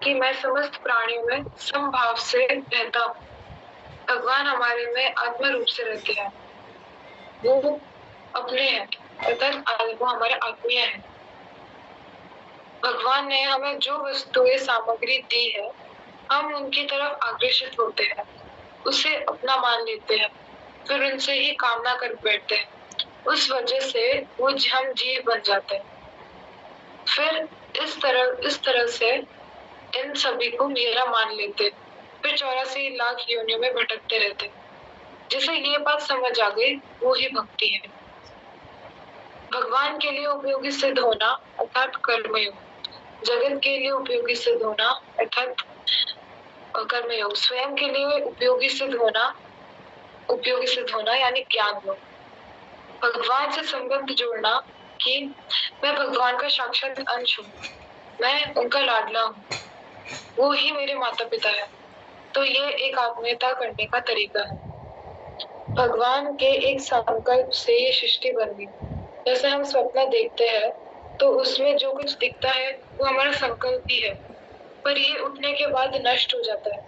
कि मैं समस्त प्राणियों में समभाव से रहता हूँ। भगवान हमारे में आत्मा रूप से रहते हैं। वो अपने हैं, अर्थात वो हमारे आत्मीय हैं। भगवान ने हमें जो वस्तुएं सामग्री दी है, हम उनकी तरफ आकर्षित होते हैं, उसे अपना मान लेते हैं, फिर उनसे ही कामना कर बैठते हैं। उस वजह से वो हम जीव बन जाते हैं। फिर इस तरह से इन सभी को मेरा मान लेते, फिर 84 लाख योनियों में भटकते रहते। जिसे ये बात समझ आ गई, वो ही भक्ति है। भगवान के लिए उपयोगी सिद्ध होना अर्थात कर्मयोग, जगत के लिए उपयोगी सिद्ध होना अर्थात कर्मयोग, स्वयं के लिए उपयोगी सिद्ध होना यानी ज्ञान योग। भगवान से संबंध जोड़ना कि मैं भगवान का साक्षात अंश हूँ, मैं उनका लाडला हूँ, वो ही मेरे माता पिता है। तो ये एक आत्मीयता करने का तरीका है। भगवान के एक संकल्प से ये सृष्टि बन गई। जैसे हम स्वप्न देखते हैं तो उसमें जो कुछ दिखता है वो हमारा संकल्प ही है, पर ये उठने के बाद नष्ट हो जाता है।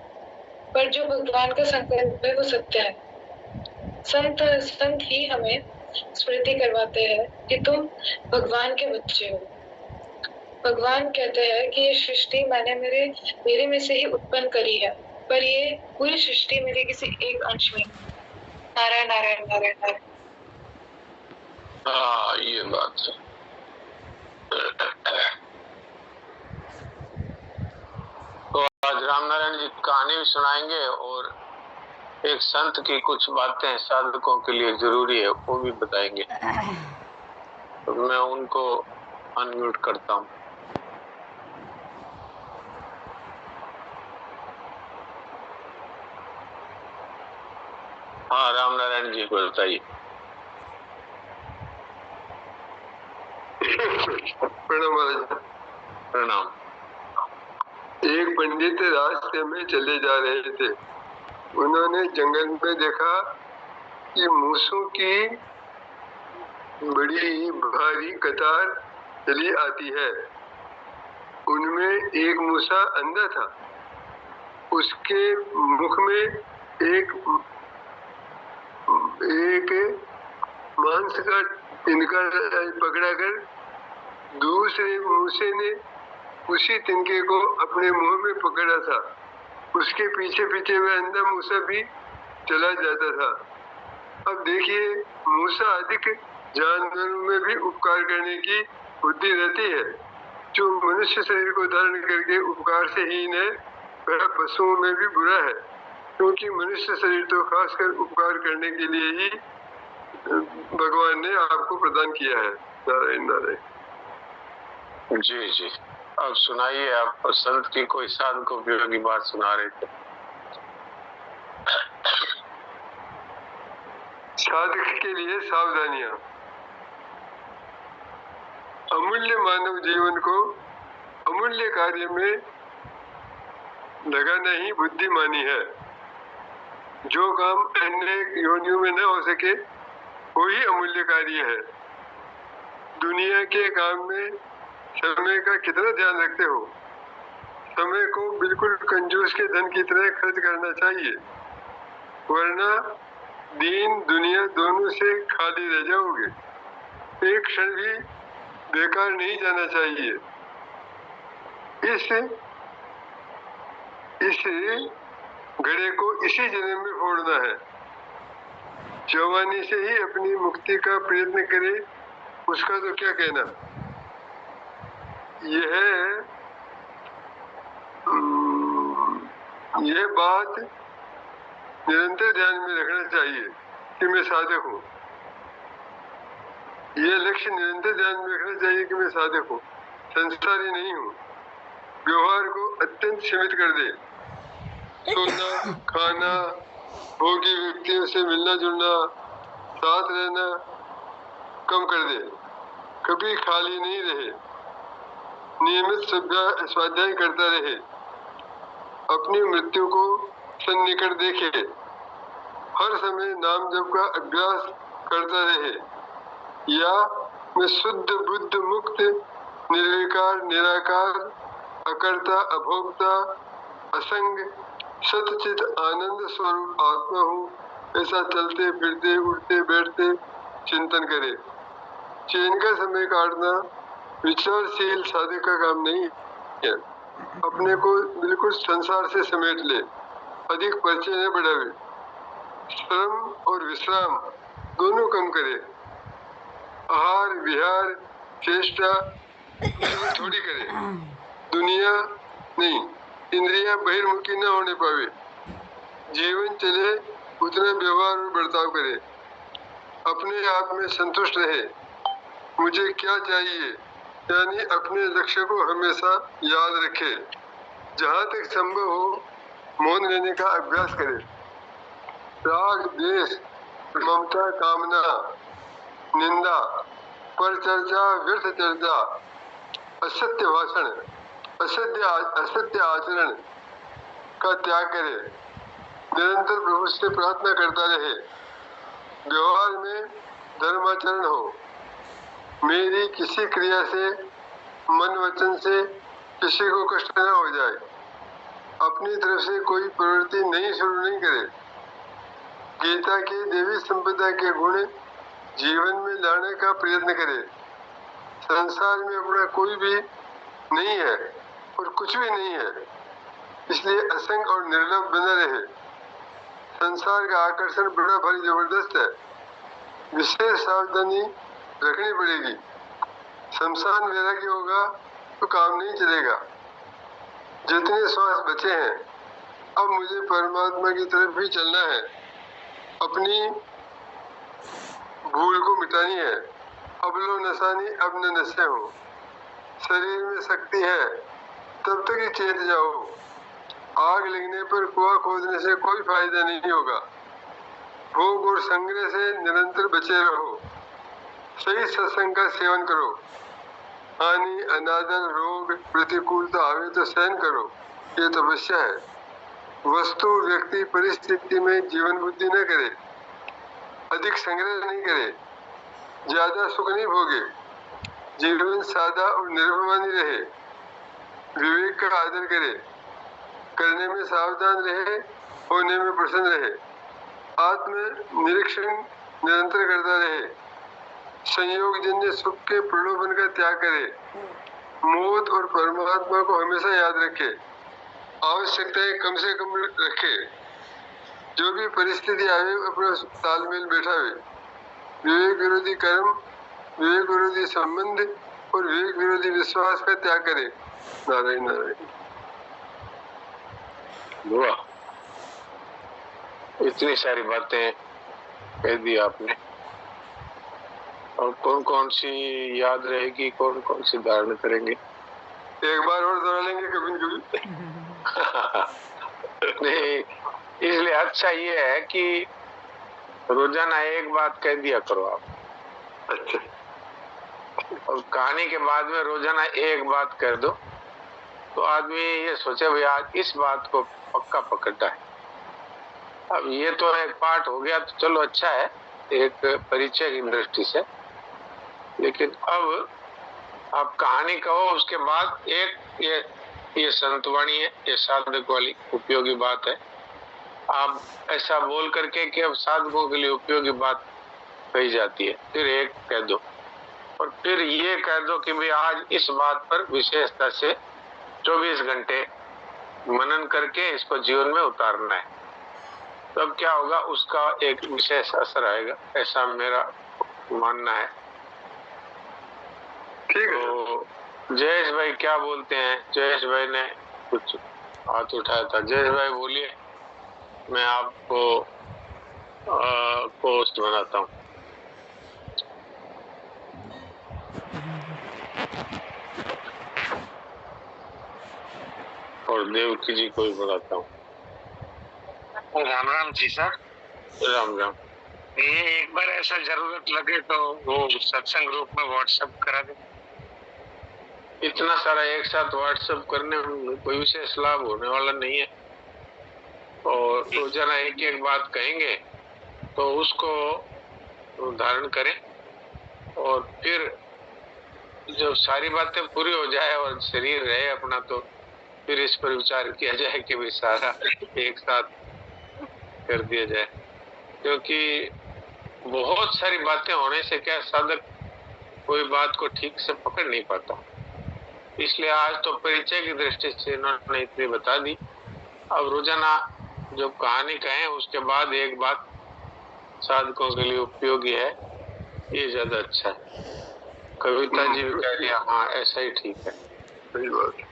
पर जो भगवान का संकल्प है वो सत्य है। संत ही हमें स्मृति करवाते हैं कि तुम भगवान के बच्चे हो। भगवान कहते हैं कि ये सृष्टि मैंने मेरे में से ही उत्पन्न करी है, पर ये पूरी सृष्टि मेरे किसी एक अंश में। नारायण नारायण नारायण नारायण। हाँ, ये बात है। तो आज रामनारायण जी कहानी भी सुनाएंगे और एक संत की कुछ बातें साधकों के लिए जरूरी है वो भी बताएंगे। तो मैं उनको अनम्यूट करता हूँ। हाँ, रामनारायण जी को बताइए। प्रणाम महाराज। प्रणाम। एक पंडित रास्ते में चले जा रहे थे। उन्होंने जंगल में देखा कि मूसों की बड़ी भारी कतार चली आती है। उनमें एक मूसा अंधा था। उसके मुख में एक मांस का तिनका पकड़ाकर दूसरे मूसे ने उसी तिनके को अपने मुंह में पकड़ा था। उसके पीछे पीछे वह अंधा मूसा भी चला जाता था। अब देखिए, मूसा अधिक जानवरों में भी उपकार करने की बुद्धि रहती है। जो मनुष्य शरीर को धारण करके उपकार से हीन है, वह पशुओं में भी बुरा है, क्योंकि मनुष्य शरीर तो खासकर उपकार करने के लिए ही भगवान ने आपको प्रदान किया है। नारायण नारायण। जी जी, अब सुनाइए। आप संत की कोई साधक उपयोगी बात सुना रहे थे। साधक के लिए सावधानियां। अमूल्य मानव जीवन को अमूल्य कार्य में लगाना ही बुद्धिमानी है। जो काम अन्य योनियों में न हो सके वही अमूल्य कार्य है। दुनिया के काम में समय का कितना ध्यान रखते हो? समय को बिल्कुल कंजूस के धन की तरह खर्च करना चाहिए, वरना दीन दुनिया दोनों से खाली रह जाओगे। एक क्षण भी बेकार नहीं जाना चाहिए। इस घड़े को इसी जन्म में फोड़ना है। जवानी से ही अपनी मुक्ति का प्रयत्न करे, उसका तो क्या कहना। यह बात निरंतर ध्यान में रखना चाहिए कि मैं साधक हूँ। यह लक्ष्य निरंतर ध्यान में रखना चाहिए कि मैं साधक हूँ, संसारी नहीं हूँ। व्यवहार को अत्यंत सीमित कर दे। सोना, खाना, भोगी व्यक्तियों से मिलना जुलना, साथ रहना कम कर दे। कभी खाली नहीं रहे। नियमित स्वाध्याय करता रहे। अपनी मृत्यु को सन्निकट देखे। हर समय नाम जप का अभ्यास करता रहे। या मैं शुद्ध बुद्ध मुक्त निर्विकार निराकार अकर्ता, अभोक्ता, असंग, सतचित आनंद स्वरूप आत्मा हूँ, ऐसा चलते फिरते उठते बैठते चिंतन करे। चैन का समय काटना विचारशील साधक का काम नहीं है। अपने को बिल्कुल संसार से समेट ले, अधिक परिचय न बढ़ावे, श्रम और विश्राम दोनों कम करे, आहार विहार चेष्टा थोड़ी करे, दुनिया नहीं, इंद्रियां बहिर्मुखी न होने पावे, जीवन चले उतना व्यवहार और बर्ताव करे, अपने आप में संतुष्ट रहे, मुझे क्या चाहिए, यानी अपने लक्ष्य को हमेशा याद रखे। जहाँ तक संभव हो मौन रहने का अभ्यास करे। राग द्वेष ममता कामना निंदा पर चर्चा व्यर्थ चर्चा असत्य भाषण असत्य आचरण का त्याग करे। निरंतर प्रभु से प्रार्थना करता रहे। व्यवहार में धर्माचरण हो। मेरी किसी क्रिया से मन वचन से किसी को कष्ट न हो जाए। अपनी तरफ से कोई प्रवृत्ति शुरू नहीं करे। गीता की देवी संपदा के गुण जीवन में लाने का प्रयत्न करे। संसार में अपना कोई भी नहीं है और कुछ भी नहीं है, इसलिए असंग और निर्लोभ बना रहे। संसार का आकर्षण बड़ा भारी जबरदस्त है, विशेष सावधानी रखनी पड़ेगी। शमशान वैराग्य होगा तो काम नहीं चलेगा। जितने श्वास बचे हैं अब मुझे परमात्मा की तरफ ही चलना है। अपनी भूल को मिटानी है। अब लो नसानी अब न नशे हो। शरीर में शक्ति है तब तक ही चेत जाओ। आग लगने पर कुआं खोदने से कोई फायदा नहीं होगा। भोग और संग्रह से निरंतर बचे रहो। सही सत्संग का सेवन करो। हानि अनादर रोग प्रतिकूलता आवे तो सहन करो, ये तपस्या है। वस्तु व्यक्ति परिस्थिति में जीवन बुद्धि न करे। अधिक संग्रह नहीं करे। ज्यादा सुख नहीं भोगे। जीवन सादा और निर्भवानी रहे। विवेक का आदर करे। करने में सावधान रहे, होने में प्रसन्न रहे। आत्म निरीक्षण निरंतर करता रहे। संयोग जन्य सुख के प्रलोभन का त्याग करे। मौत और परमात्मा को हमेशा याद रखे। आवश्यकताएं कम से कम रखे। जो भी परिस्थिति आवे अपना तालमेल बैठावे। विवेक विरोधी कर्म, विवेक विरोधी संबंध और विवेक विरोधी विश्वास का त्याग करे। नारायण नारायण। वाह, इतनी सारी बातें कह दी आपने। और कौन कौन सी याद रहेगी, कौन कौन सी धारण करेंगे? एक बार और दोहरा लेंगे कभी न कभी। नहीं, इसलिए अच्छा ये है कि रोजाना एक बात कह दिया करो आप। अच्छा। और कहानी के बाद में रोजाना एक बात कर दो तो आदमी ये सोचे भाई आज इस बात को पक्का पकड़ता है। अब ये तो एक पार्ट हो गया तो चलो अच्छा है, एक परिचय की दृष्टि से। लेकिन अब आप कहानी कहो उसके बाद एक ये संतवाणी है, ये साधक वाली उपयोगी बात है। आप ऐसा बोल करके कि अब साधकों के लिए उपयोगी बात कही जाती है, फिर एक कह दो और फिर ये कह दो कि भाई आज इस बात पर विशेषता से 24 घंटे मनन करके इसको जीवन में उतारना है। तब क्या होगा, उसका एक विशेष असर आएगा, ऐसा मेरा मानना है। ठीक है। तो जयेश भाई क्या बोलते हैं? जयेश भाई ने कुछ हाथ उठाया था। जयेश भाई बोलिए, मैं आपको पोस्ट बनाता हूँ। और देवकी जी को भी बनाता हूँ। राम राम जी सर। राम राम। ये एक बार ऐसा जरूरत लगे तो वो सत्संग ग्रुप में व्हाट्सएप करा दे। इतना सारा एक साथ व्हाट्सएप करने में कोई विशेष लाभ होने वाला नहीं है। और रोजाना एक एक बात कहेंगे तो उसको धारण करें और फिर जब सारी बातें पूरी हो जाए और शरीर रहे अपना तो फिर इस पर विचार किया जाए कि भी सारा एक साथ कर दिया जाए, क्योंकि बहुत सारी बातें होने से क्या साधक कोई बात को ठीक से पकड़ नहीं पाता। इसलिए आज तो परिचय की दृष्टि से इन्होंने इतनी बता दी। अब रोजाना जो कहानी कहें उसके बाद एक बात साधकों के लिए उपयोगी है, ये ज्यादा अच्छा है। कविता जी भी कह दिया, हाँ ऐसा ही ठीक है। सही बात।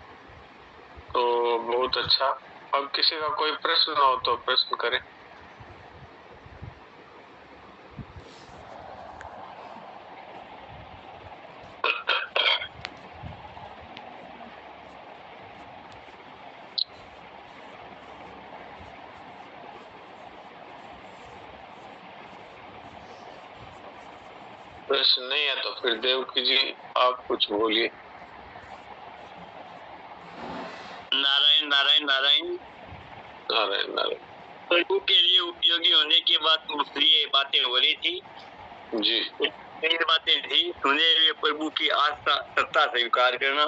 तो बहुत अच्छा। अब किसी का कोई प्रश्न हो तो प्रश्न करें। प्रश्न नहीं है तो फिर देवकी जी आप कुछ बोलिए। नारायण नारायण नारायण नारायण नारायण। प्रभु के लिए उपयोगी होने की बात ये बातें हो रही थी जी। तीन बातें थी। सुने हुए प्रभु की आस्था सत्ता स्वीकार करना,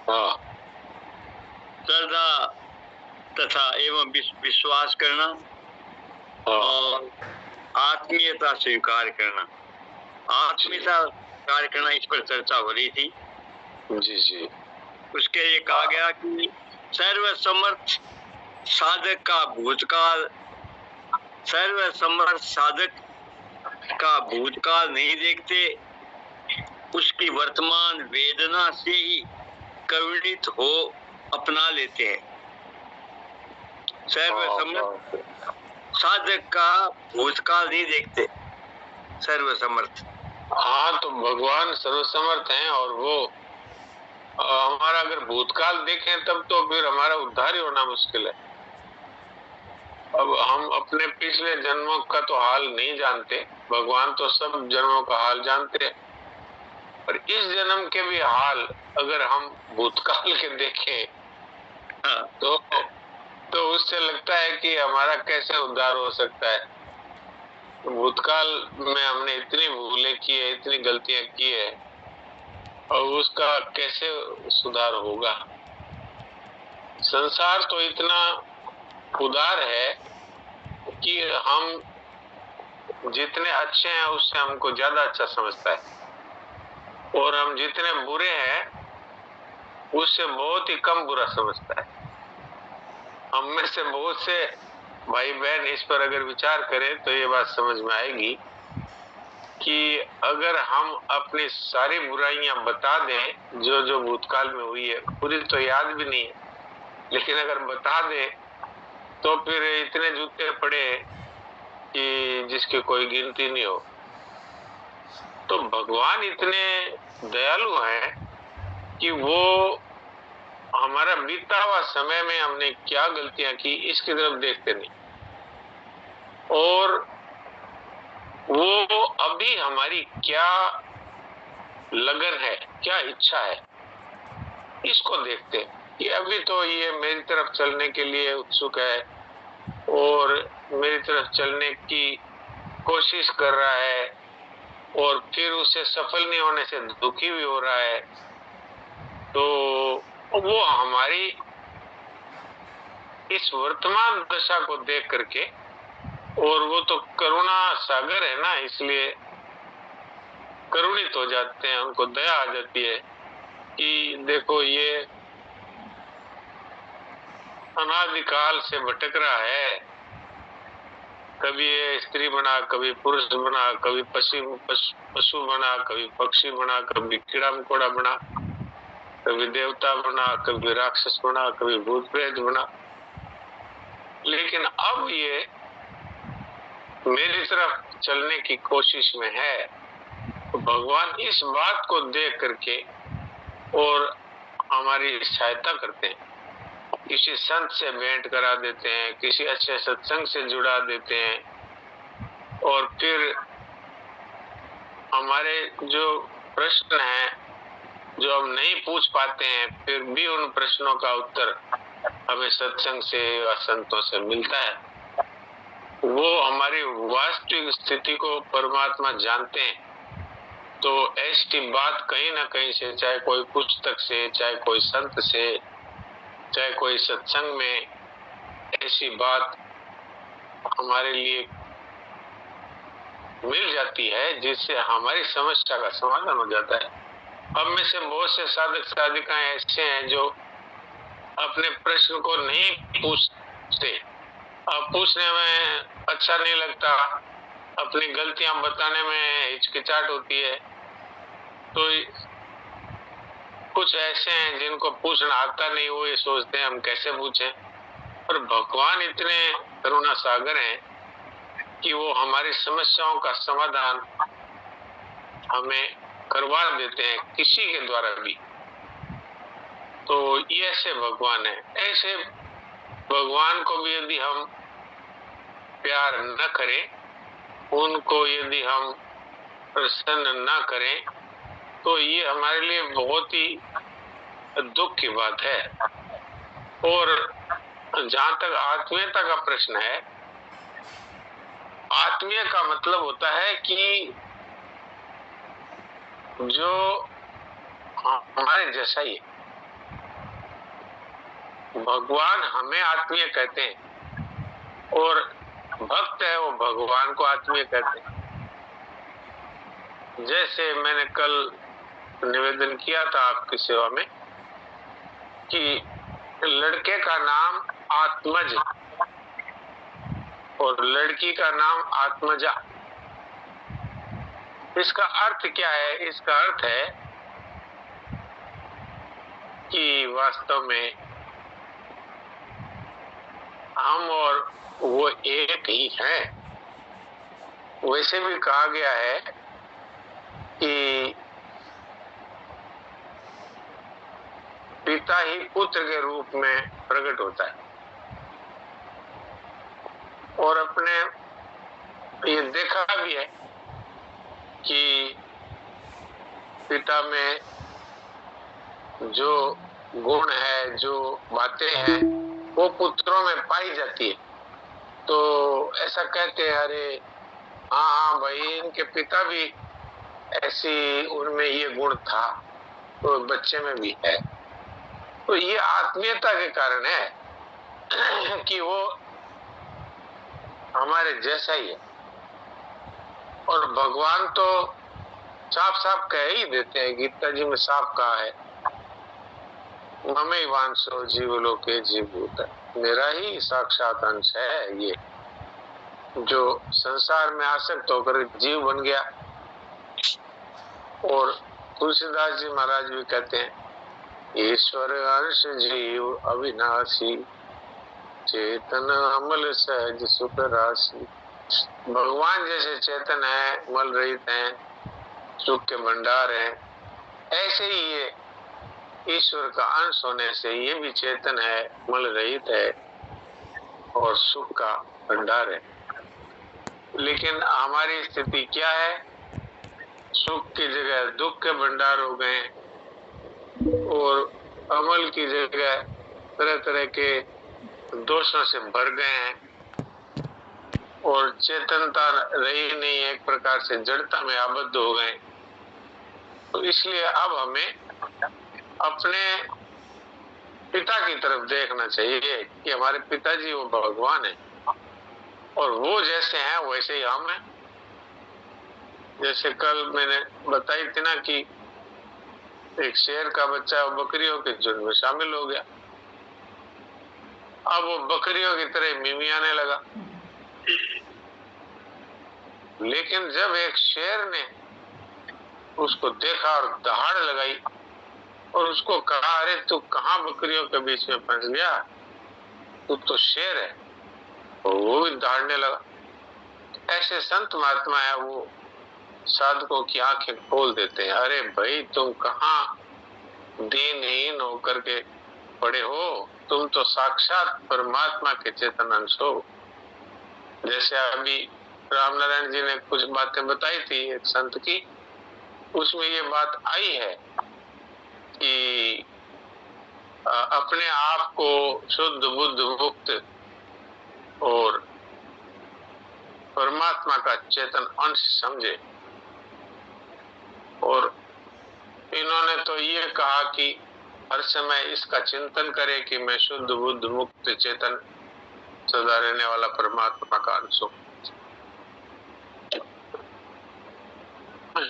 हाँ श्रद्धा तथा एवं विश्वास करना, हाँ और आत्मीयता स्वीकार करना। आत्मीयता स्वीकार करना, इस पर चर्चा हो रही थी। जी जी। उसके लिए कहा गया कि सर्वसमर्थ साधक का भूतकाल, सर्वसमर्थ साधक का भूतकाल नहीं देखते, उसकी वर्तमान वेदना से ही करुणित हो अपना लेते हैं। सर्वसमर्थ साधक का भूतकाल नहीं देखते, सर्वसमर्थ। हाँ तो भगवान सर्वसमर्थ हैं, और वो हमारा अगर भूतकाल देखें तब तो फिर हमारा उद्धार ही होना मुश्किल है। अब हम अपने पिछले जन्मों का तो हाल नहीं जानते, भगवान तो सब जन्मों का हाल जानते हैं। पर इस जन्म के भी हाल अगर हम भूतकाल के देखें तो उससे लगता है कि हमारा कैसे उद्धार हो सकता है। भूतकाल में हमने इतनी भूलें की है, इतनी गलतियां की है, और उसका कैसे सुधार होगा। संसार तो इतना उदार है कि हम जितने अच्छे हैं उससे हमको ज्यादा अच्छा समझता है, और हम जितने बुरे हैं उससे बहुत ही कम बुरा समझता है। हम में से बहुत से भाई बहन इस पर अगर विचार करें तो ये बात समझ में आएगी कि अगर हम अपनी सारी बुराइयां बता दें जो जो भूतकाल में हुई है, पूरी तो याद भी नहीं है, लेकिन अगर बता दें तो फिर इतने जूते पड़े कि जिसकी कोई गिनती नहीं हो। तो भगवान इतने दयालु हैं कि वो हमारा बीता हुआ समय में हमने क्या गलतियां की इसकी तरफ देखते नहीं, और वो अभी हमारी क्या लगन है, क्या इच्छा है, इसको देखते हैं कि अभी तो ये मेरी तरफ चलने के लिए उत्सुक है और मेरी तरफ चलने की कोशिश कर रहा है, और फिर उसे सफल नहीं होने से दुखी भी हो रहा है। तो वो हमारी इस वर्तमान दशा को देख करके, और वो तो करुणा सागर है ना, इसलिए करुणित हो जाते हैं, उनको दया आ जाती है कि देखो ये अनादिकाल से भटक रहा है, कभी ये स्त्री बना, कभी पुरुष बना, कभी पशु बना, कभी पक्षी बना, कभी कीड़ा मकोड़ा बना, कभी देवता बना, कभी राक्षस बना, कभी भूत प्रेत बना। लेकिन अब ये मेरी तरफ चलने की कोशिश में है। तो भगवान इस बात को देख करके और हमारी सहायता करते हैं, किसी संत से भेंट करा देते हैं, किसी अच्छे सत्संग से जुड़ा देते हैं, और फिर हमारे जो प्रश्न हैं जो हम नहीं पूछ पाते हैं, फिर भी उन प्रश्नों का उत्तर हमें सत्संग से या संतों से मिलता है। वो हमारी वास्तविक स्थिति को परमात्मा जानते हैं। तो ऐसी बात कहीं ना कहीं से, चाहे कोई पुस्तक से, चाहे कोई संत से, चाहे कोई सत्संग में ऐसी बात हमारे लिए मिल जाती है जिससे हमारी समस्या का समाधान हो जाता है। अब में से बहुत से साधक साधिकाएं ऐसे हैं जो अपने प्रश्न को नहीं पूछते, अब पूछने में अच्छा नहीं लगता, अपनी गलतियां बताने में हिचकिचाहट होती है। तो कुछ ऐसे हैं जिनको पूछना आता नहीं, वो ये सोचते हैं हम कैसे पूछें। पर भगवान इतने करुणा सागर हैं कि वो हमारी समस्याओं का समाधान हमें करवा देते हैं किसी के द्वारा भी। तो ये ऐसे भगवान है। ऐसे भगवान को भी यदि हम प्यार न करें, उनको यदि हम प्रसन्न न करें, तो ये हमारे लिए बहुत ही दुख की बात है। और जहां तक आत्मीयता का प्रश्न है, आत्मीय का मतलब होता है कि जो हमारे जैसा ही है। भगवान हमें आत्मीय कहते हैं और भक्त है वो भगवान को आत्मीय कहते हैं। जैसे मैंने कल निवेदन किया था आपकी सेवा में कि लड़के का नाम आत्मज और लड़की का नाम आत्मजा। इसका अर्थ क्या है? इसका अर्थ है कि वास्तव में हम और वो एक ही हैं। वैसे भी कहा गया है कि पिता ही पुत्र के रूप में प्रकट होता है। और अपने ये देखा भी है कि पिता में जो गुण है, जो बातें हैं, वो पुत्रों में पाई जाती है। तो ऐसा कहते हैं, अरे हाँ भाई, इनके पिता भी ऐसी, उनमें ये गुण था तो बच्चे में भी है। तो ये आत्मीयता के कारण है कि वो हमारे जैसा ही है। और भगवान तो साफ साफ कह ही देते हैं, गीता जी में साफ कहा है, ममे वांसो जीवलोके जीवभूत, मेरा ही साक्षात अंश है ये, जो संसार में आसक्त होकर जीव बन गया। और तुलसीदास जी महाराज भी कहते हैं, ईश्वर अंश जीव अविनाशी, चेतन अमल सहज सुख राशि। भगवान जैसे चेतन है, मल रहित हैं, सुख के भंडार हैं, ऐसे ही ये ईश्वर का अंश होने से ये भी चेतन है, मल रहित है और सुख का भंडार है। लेकिन हमारी स्थिति क्या है? सुख की जगह दुख के भंडार हो गए और अमल की जगह तरह तरह के दोषों से भर गए हैं और चेतनता रही नहीं, एक प्रकार से जड़ता में आबद्ध हो गए। तो इसलिए अब हमें अपने पिता की तरफ देखना चाहिए कि हमारे पिताजी वो भगवान है और वो जैसे हैं वैसे ही हम हैं। जैसे कल मैंने बताई थी ना कि एक शेर का बच्चा बकरियों के झुंड में शामिल हो गया। अब वो बकरियों की तरह मिमियाने लगा। लेकिन जब एक शेर ने उसको देखा और दहाड़ लगाई और उसको कहा, अरे तू कहाँ बकरियों के बीच में फंस गया, तू तो शेर है, और वो भी दहाड़ने लगा। ऐसे संत महात्मा है, वो साधकों की आंखें खोल देते हैं। अरे भाई, तुम कहाँ दीनहीन होकर के पड़े हो, तुम तो साक्षात परमात्मा के चेतन अंश हो। जैसे अभी रामनारायण जी ने कुछ बातें बताई थी एक संत की, उसमें ये बात आई है कि अपने आप को शुद्ध बुद्ध मुक्त और परमात्मा का चेतन अंश समझे। और इन्होंने तो ये कहा कि हर समय इसका चिंतन करे कि मैं शुद्ध बुद्ध मुक्त चेतन सदा रहने वाला परमात्मा का अंश हूं।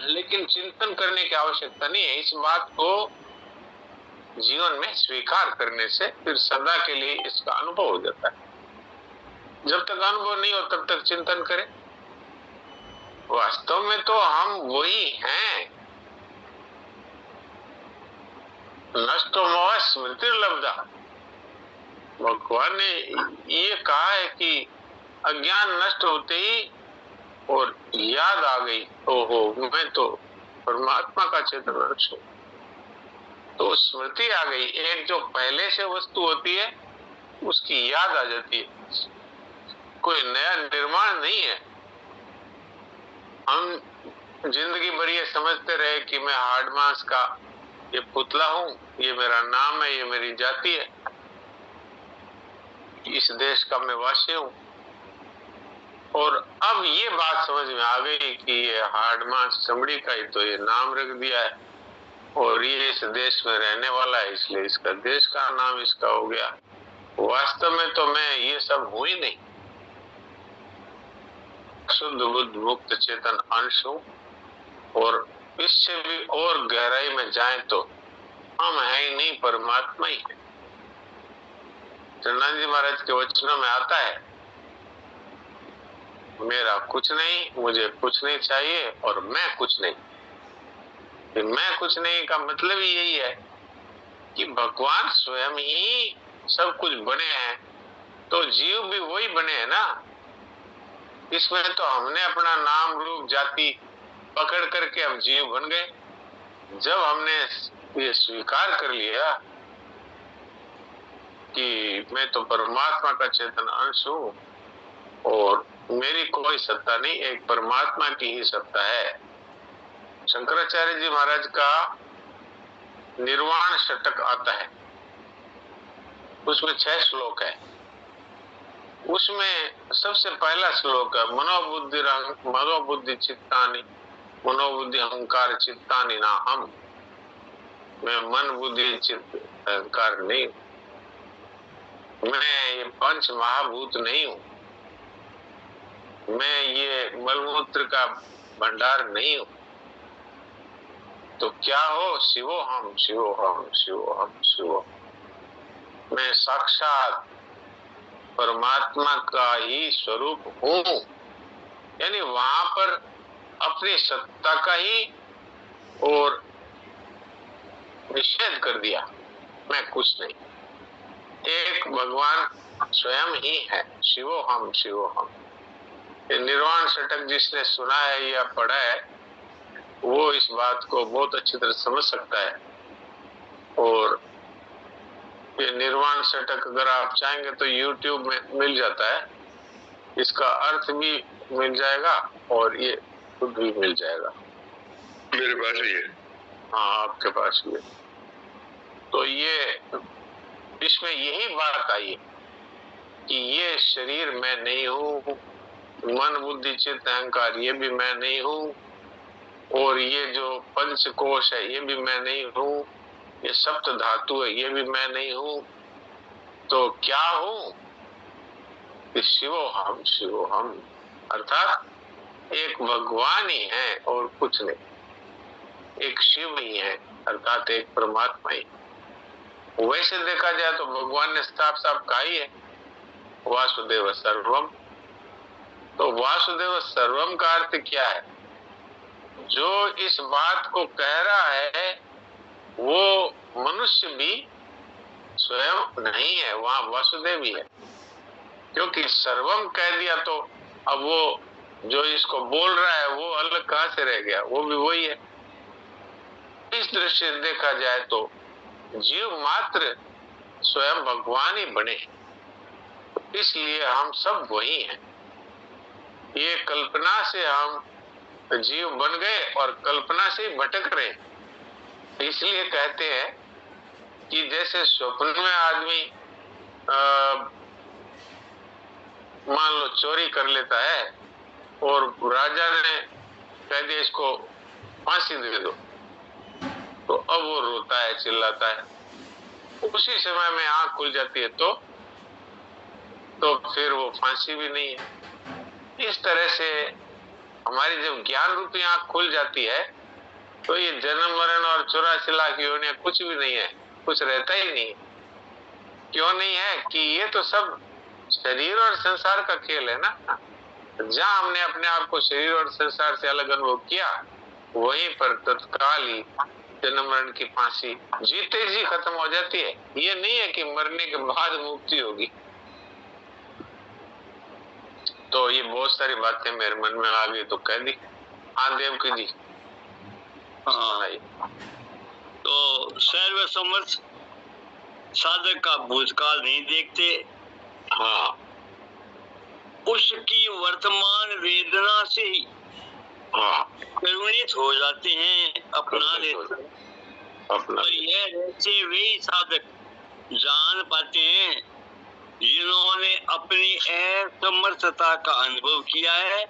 लेकिन चिंतन करने की आवश्यकता नहीं है। इस बात को जीवन में स्वीकार करने से फिर सदा के लिए इसका अनुभव हो जाता है। जब तक अनुभव नहीं हो तब तक चिंतन करें। वास्तव में तो हम वही हैं। नष्टो मोह स्मृतिर्लब्धा। भगवान ने ये कहा है कि अज्ञान नष्ट होते ही और याद आ गई, ओहो मैं तो परमात्मा का चेतन अंश हूं, तो स्मृति आ गई। एक जो पहले से वस्तु होती है उसकी याद आ जाती है। कोई नया निर्माण नहीं है। हम जिंदगी भर ये समझते रहे कि मैं हार्ड मांस का ये पुतला हूं, ये मेरा नाम है, ये मेरी जाति है, इस देश का मैं वासी हूं। और अब ये बात समझ में आ गई कि ये हार्ड मांस चमड़ी का ही तो ये नाम रख दिया है और ये इस देश में रहने वाला है, इसलिए इसका देश का नाम इसका हो गया। वास्तव में तो मैं ये सब हूं ही नहीं। शुद्ध बुद्ध मुक्त चेतन अंश हूं। और इससे भी और गहराई में जाएं तो हम है ही नहीं, परमात्मा ही है। चन्ना जी महाराज के वचनों में आता है, मेरा कुछ नहीं, मुझे कुछ नहीं चाहिए और मैं कुछ नहीं। मैं कुछ नहीं का मतलब ही यही है कि भगवान स्वयं ही सब कुछ बने हैं, तो जीव भी वही बने हैं ना। इसमें तो हमने अपना नाम रूप जाति पकड़ करके अब जीव बन गए। जब हमने ये स्वीकार कर लिया कि मैं तो परमात्मा का चेतन अंश हूं और मेरी कोई सत्ता नहीं, एक परमात्मा की ही सत्ता है। शंकराचार्य जी महाराज का निर्वाण षटक आता है, उसमें 6 श्लोक है। उसमें सबसे पहला श्लोक है, मनोबुद्धि चित्तानि, मनोबुद्धि अहंकार चित्तानि ना हम। मैं मन बुद्धि चित्त अहंकार नहीं, मैं ये 5 महाभूत नहीं हूं, मैं ये मलमूत्र का भंडार नहीं हूं। तो क्या हो? शिवो हम, शिवो हम, शिवो हम, शिवो। मैं साक्षात परमात्मा का ही स्वरूप हूं। यानी वहां पर अपनी सत्ता का ही और निषेध कर दिया, मैं कुछ नहीं। एक भगवान स्वयं ही है, शिवो हम, शिवो हम। ये निर्वाण षटक जिसने सुना है या पढ़ा है वो इस बात को बहुत अच्छी तरह समझ सकता है। और ये निर्वाण षटक अगर आप चाहेंगे तो YouTube में मिल जाता है, इसका अर्थ भी मिल जाएगा और ये खुद भी मिल जाएगा। मेरे पास भी है। हाँ, आपके पास भी है। तो ये इसमें यही बात आई कि ये शरीर मैं नहीं हूँ, मन बुद्धि चित्त अहंकार ये भी मैं नहीं हूँ, और ये जो पंच कोश है ये भी मैं नहीं हूँ, ये सप्त धातु है ये भी मैं नहीं हूँ। तो क्या हूँ? शिवो हम, शिवो हम। अर्थात एक भगवान ही है और कुछ नहीं। एक शिव ही है अर्थात एक परमात्मा ही। वैसे देखा जाए तो भगवान ने साफ साफ कहा ही है, वासुदेव सर्वम। तो वासुदेव सर्वम का अर्थ क्या है? जो इस बात को कह रहा है वो मनुष्य भी स्वयं नहीं है, वहां वासुदेव ही है। क्योंकि सर्वम कह दिया तो अब वो जो इसको बोल रहा है वो अलग कहां से रह गया, वो भी वही है। इस दृष्टि से देखा जाए तो जीव मात्र स्वयं भगवान ही बने, इसलिए हम सब वही हैं। ये कल्पना से हम जीव बन गए और कल्पना से भटक रहे। इसलिए कहते हैं कि जैसे स्वप्न में आदमी मान लो चोरी कर लेता है और राजा ने कह दिया इसको फांसी दे दो, तो अब वो रोता है, चिल्लाता है, उसी समय में आंख खुल जाती है तो फिर वो फांसी भी नहीं है। इस तरह से हमारी जब ज्ञान रूपी आंख खुल जाती है तो ये जन्म मरण और 84 लाख योनियां कुछ भी नहीं है, कुछ रहता ही नहीं। क्यों नहीं है कि ये तो सब शरीर और संसार का खेल है ना। जहां हमने अपने आप को शरीर और संसार से अलग अनुभव किया, वहीं पर तत्काल ही जन्म मरण की फांसी जीते जी खत्म हो जाती है। ये नहीं है कि मरने के बाद मुक्ति होगी। तो ये बहुत सारी बातें मेरे मन में आ गई तो कह दी। हाँ देवकी जी। हाँ, तो सर्व समर्थ साधक का भूतकाल नहीं देखते। हाँ, उसकी वर्तमान वेदना से ही हाँ, करुणित हो जाते हैं, अपना लेते हैं। अपना। और यह रहस्य वे साधक जान पाते हैं जिन्होंने अपनी असमर्थता का अनुभव किया है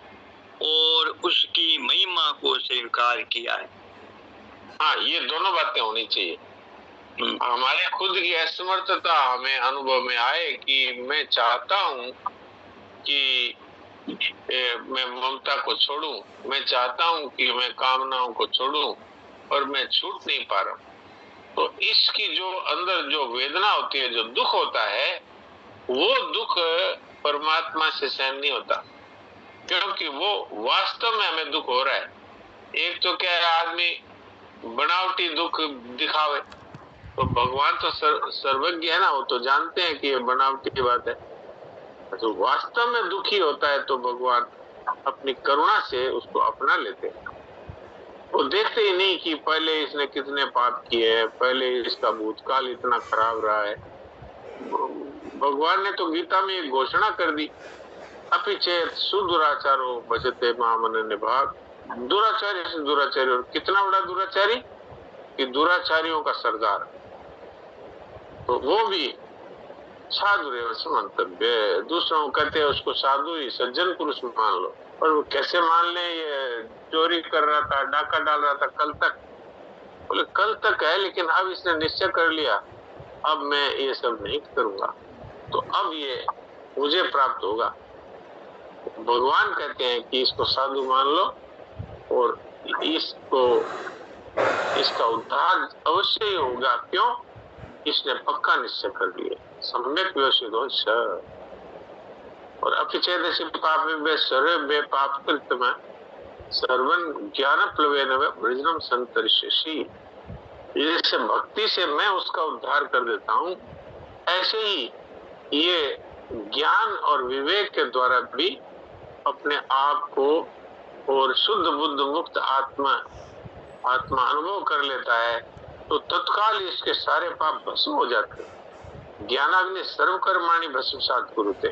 और उसकी महिमा को स्वीकार किया है। हाँ, ये दोनों बातें होनी चाहिए। हमारे खुद की असमर्थता हमें अनुभव में आए कि मैं चाहता हूँ कि मैं ममता को छोड़ूं, मैं चाहता हूँ कि मैं कामनाओं को छोड़ूं और मैं छूट नहीं पा रहा हूँ। तो इसकी जो अंदर जो वेदना होती है, जो दुख होता है, वो दुख परमात्मा से सहन नहीं होता, क्योंकि वो वास्तव में हमें दुख हो रहा है। एक तो क्या है, आदमी बनावटी दुख दिखावे, तो भगवान तो सर्वज्ञ है ना, वो तो जानते हैं कि ये बनावटी बात है। तो वास्तव में दुखी होता है तो भगवान अपनी करुणा से उसको अपना लेते हैं। वो देखते ही नहीं कि पहले इसने कितने पाप किए हैं, पहले इसका भूतकाल इतना खराब रहा है। भगवान ने तो गीता में एक घोषणा कर दी, अपि चेत सुदुराचारो भजते महामनन्य भाग। दुराचारी से दुराचारी, और कितना बड़ा दुराचारी कि दुराचारियों का सरदार। तो वो भी साधु रे मंतव्य, दूसरों कहते हैं उसको साधु ही सज्जन पुरुष मान लो। और वो कैसे मान ले? ये चोरी कर रहा था, डाका डाल रहा था कल तक। बोले कल तक है, लेकिन अब इसने निश्चय कर लिया, अब मैं ये सब नहीं करूंगा, तो अब ये मुझे प्राप्त होगा। भगवान कहते हैं कि इसको साधु मान लो और इसका उद्धार अवश्य ही होगा। क्यों? इसने पक्का निश्चय कर लिया। सम्यक व्यवस्थित हो और अपिचेदसि पापेभ्यः सर्वेभ्यः पापकृत्तम सर्वं ज्ञानप्लवेन वृजनम संतरिष्यसि। जैसे भक्ति से मैं उसका उद्धार कर देता हूँ, ऐसे ही ये ज्ञान और विवेक के द्वारा भी अपने आप को और शुद्ध बुद्ध मुक्त आत्मा अनुभव कर लेता है, तो तत्काल इसके सारे पाप भस्म हो जाते हैं। ज्ञानाग्नि सर्वकर्माणि भस्मसात् कुरुते।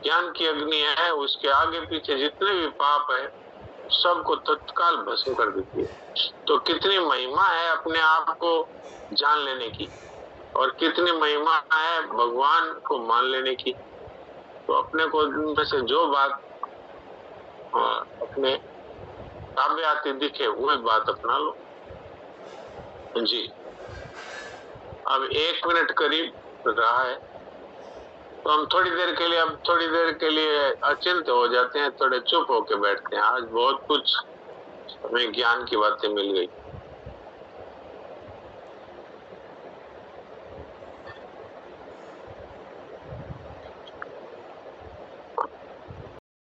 ज्ञान की अग्नि है, उसके आगे पीछे जितने भी पाप है सबको तत्काल भस्म कर देती है। तो कितनी महिमा है अपने आप को जान लेने की, और कितनी महिमा है भगवान को मान लेने की। तो अपने को इनमें से जो बात अपने ताबे आती दिखे वही बात अपना लो जी। अब 1 मिनट करीब रहा है, तो हम थोड़ी देर के लिए अचिंत हो जाते हैं, थोड़े चुप होके बैठते हैं। आज बहुत कुछ हमें ज्ञान की बातें मिल गई।